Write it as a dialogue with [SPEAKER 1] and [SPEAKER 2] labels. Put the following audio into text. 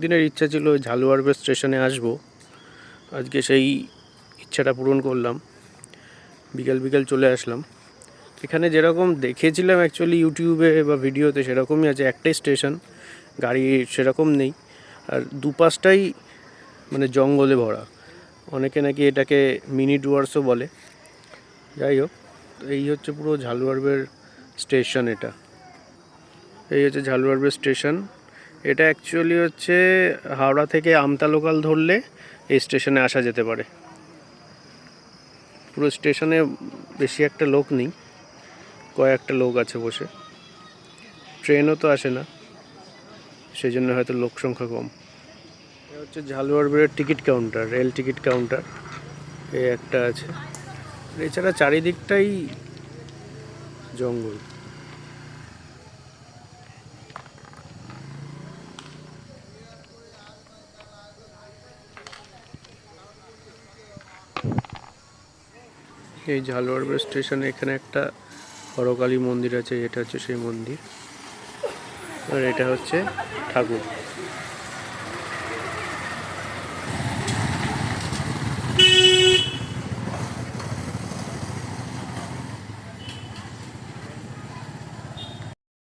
[SPEAKER 1] দিনের ইচ্ছা ছিল ঝালুয়ারবে স্টেশনে আসব। আজকে সেই ইচ্ছাটা পূরণ করলাম। বিকেল বিকেল চলে আসলাম। এখানে যেরকম দেখেছিলাম অ্যাকচুয়ালি ইউটিউবে বা ভিডিওতে সেরকমই আছে, একটাই স্টেশন, গাড়ি সেরকম নেই, আর দুপাশটাই মানে জঙ্গলে ভরা। অনেকে নাকি এটাকে মিনি ডুয়ার্সও বলে। যাই হোক, এই হচ্ছে পুরো ঝালুয়ারবের স্টেশন। এই হচ্ছে ঝালুয়ারবে স্টেশন। এটা অ্যাকচুয়ালি হচ্ছে হাওড়া থেকে আমতা লোকাল ধরলে এই স্টেশনে আসা যেতে পারে। পুরো স্টেশনে বেশি একটা লোক নেই, কয়েকটা লোক আছে বসে। ট্রেনও তো আসে না, সেই জন্য হয়তো লোক সংখ্যা কম। এটা হচ্ছে ঝালুয়ারবের ticket counter, rail ticket counter. এই একটা আছে, এছাড়া চারিদিকটাই জঙ্গল। এই ঝালুয়ারবে স্টেশনে এখানে একটা হরকালী মন্দির আছে, এটা হচ্ছে সেই মন্দির, আর এটা হচ্ছে ঠাকুর।